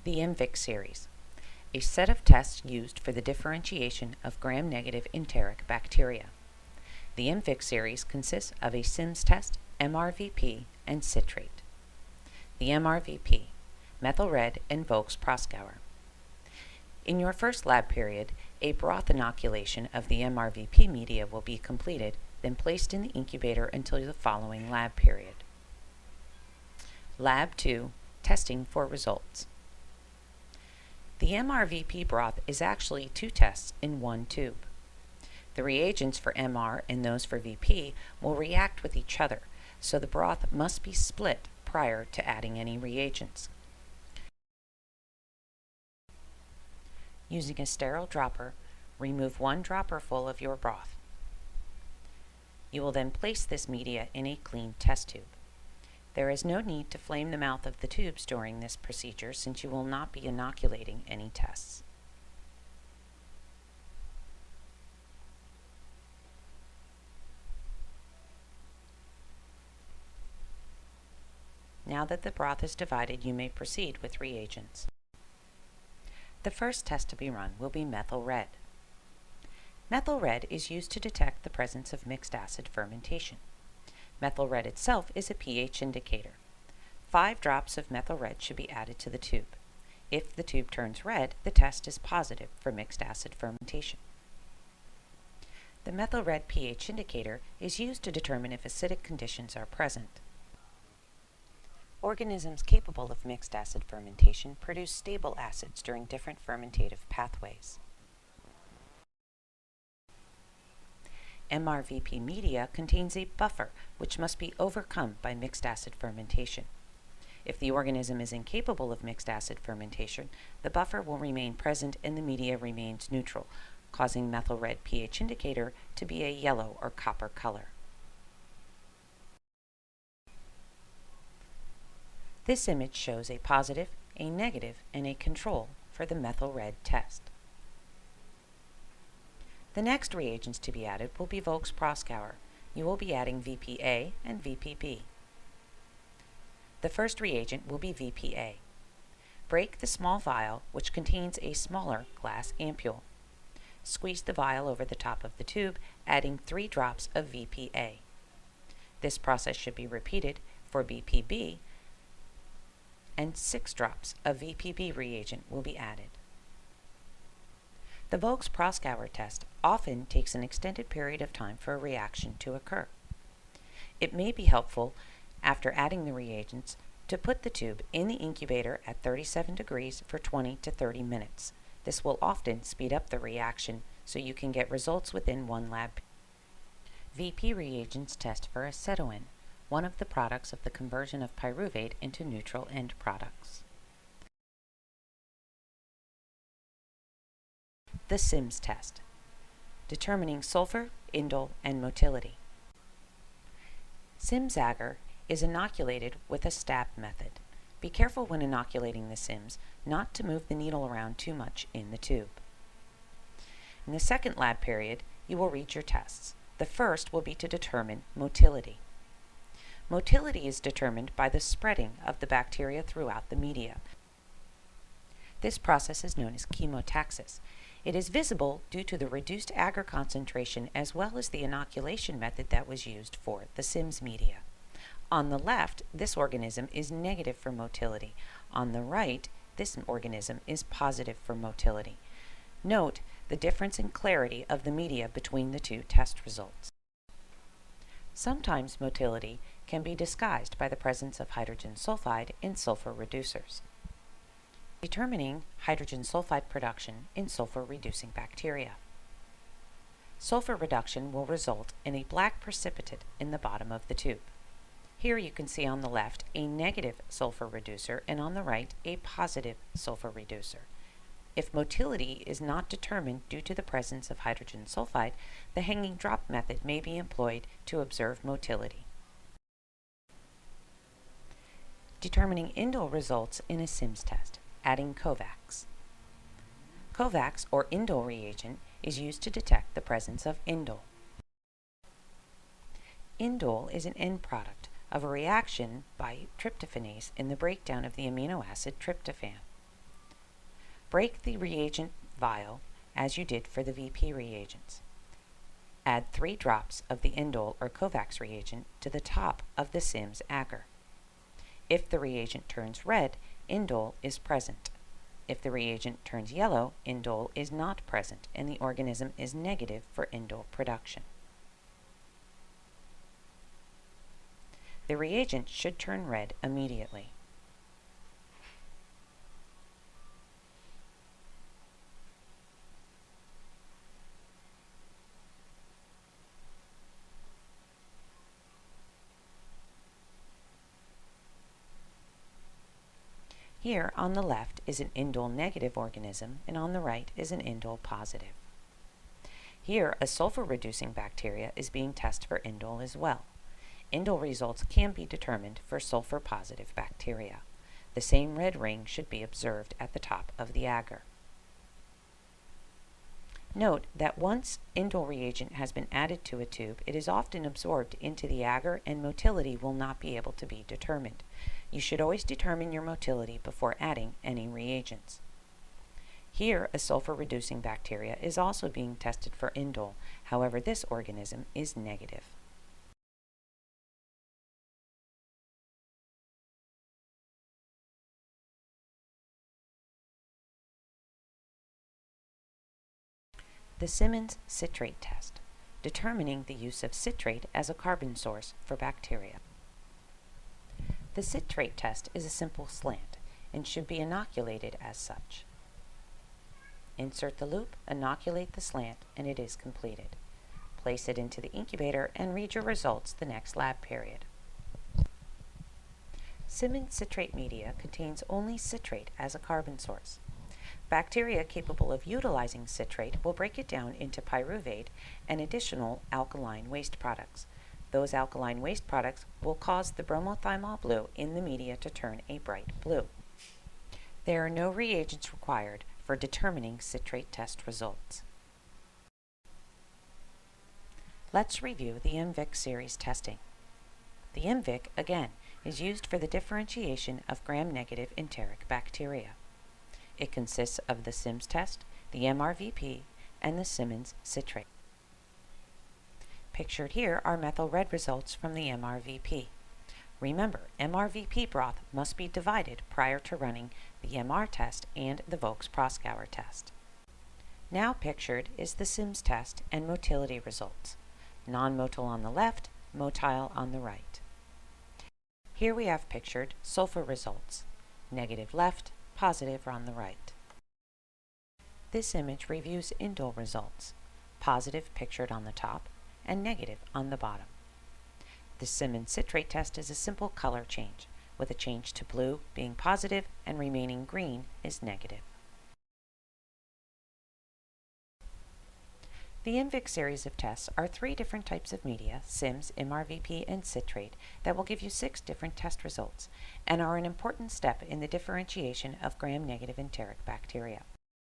The IMViC series, a set of tests used for the differentiation of gram-negative enteric bacteria. The IMViC series consists of a Simmons test, MRVP, and citrate. The MRVP, methyl red and Voges-Proskauer. In your first lab period, a broth inoculation of the MRVP media will be completed, then placed in the incubator until the following lab period. Lab 2, testing for results. The MRVP broth is actually 2 tests in one tube. The reagents for MR and those for VP will react with each other, so the broth must be split prior to adding any reagents. Using a sterile dropper, remove 1 dropper full of your broth. You will then place this media in a clean test tube. There is no need to flame the mouth of the tubes during this procedure since you will not be inoculating any tests. Now that the broth is divided, you may proceed with reagents. The first test to be run will be methyl red. Methyl red is used to detect the presence of mixed acid fermentation. Methyl red itself is a pH indicator. 5 drops of methyl red should be added to the tube. If the tube turns red, the test is positive for mixed acid fermentation. The methyl red pH indicator is used to determine if acidic conditions are present. Organisms capable of mixed acid fermentation produce stable acids during different fermentative pathways. MRVP media contains a buffer which must be overcome by mixed acid fermentation. If the organism is incapable of mixed acid fermentation, the buffer will remain present and the media remains neutral, causing methyl red pH indicator to be a yellow or copper color. This image shows a positive, a negative, and a control for the methyl red test. The next reagents to be added will be Voges-Proskauer. You will be adding VPA and VPB. The first reagent will be VPA. Break the small vial, which contains a smaller glass ampule. Squeeze the vial over the top of the tube, adding 3 drops of VPA. This process should be repeated for VPB, and 6 drops of VPB reagent will be added. The Voges-Proskauer test often takes an extended period of time for a reaction to occur. It may be helpful, after adding the reagents, to put the tube in the incubator at 37 degrees for 20 to 30 minutes. This will often speed up the reaction so you can get results within 1 lab. VP reagents test for acetoin, one of the products of the conversion of pyruvate into neutral end products. The Simmons test, determining sulfur, indole, and motility. Simmons agar is inoculated with a stab method. Be careful when inoculating the Simmons not to move the needle around too much in the tube. In the second lab period, you will read your tests. The first will be to determine motility. Motility is determined by the spreading of the bacteria throughout the media. This process is known as chemotaxis. It is visible due to the reduced agar concentration as well as the inoculation method that was used for the Simmons media. On the left, this organism is negative for motility. On the right, this organism is positive for motility. Note the difference in clarity of the media between the 2 test results. Sometimes motility can be disguised by the presence of hydrogen sulfide in sulfur reducers. Determining hydrogen sulfide production in sulfur-reducing bacteria. Sulfur reduction will result in a black precipitate in the bottom of the tube. Here you can see on the left a negative sulfur reducer and on the right a positive sulfur reducer. If motility is not determined due to the presence of hydrogen sulfide, the hanging drop method may be employed to observe motility. Determining indole results in a Simmons test, adding Covax. Covax or indole reagent is used to detect the presence of indole. Indole is an end product of a reaction by tryptophanase in the breakdown of the amino acid tryptophan. Break the reagent vial as you did for the VP reagents. Add 3 drops of the indole or Kovacs reagent to the top of the Simmons agar. If the reagent turns red, indole is present. If the reagent turns yellow, indole is not present and the organism is negative for indole production. The reagent should turn red immediately. Here on the left is an indole negative organism and on the right is an indole positive. Here a sulfur reducing bacteria is being tested for indole as well. Indole results can be determined for sulfur positive bacteria. The same red ring should be observed at the top of the agar. Note that once indole reagent has been added to a tube, it is often absorbed into the agar and motility will not be able to be determined. You should always determine your motility before adding any reagents. Here, a sulfur-reducing bacteria is also being tested for indole. However, this organism is negative. The Simmons citrate test, determining the use of citrate as a carbon source for bacteria. The citrate test is a simple slant and should be inoculated as such. Insert the loop, inoculate the slant, and it is completed. Place it into the incubator and read your results the next lab period. Simmons citrate media contains only citrate as a carbon source. Bacteria capable of utilizing citrate will break it down into pyruvate and additional alkaline waste products. Those alkaline waste products will cause the bromothymol blue in the media to turn a bright blue. There are no reagents required for determining citrate test results. Let's review the IMViC series testing. The IMViC, again, is used for the differentiation of gram-negative enteric bacteria. It consists of the Simmons test, the MRVP, and the Simmons citrate. Pictured here are methyl red results from the MRVP. Remember, MRVP broth must be divided prior to running the MR test and the Voges-Proskauer test. Now pictured is the Simmons test and motility results. Non-motile on the left, motile on the right. Here we have pictured sulfur results. Negative left, positive on the right. This image reviews indole results. Positive pictured on the top and negative on the bottom. The Simmons citrate test is a simple color change, with a change to blue being positive and remaining green is negative. The IMViC series of tests are 3 different types of media, Simmons, MRVP, and citrate, that will give you 6 different test results, and are an important step in the differentiation of gram-negative enteric bacteria.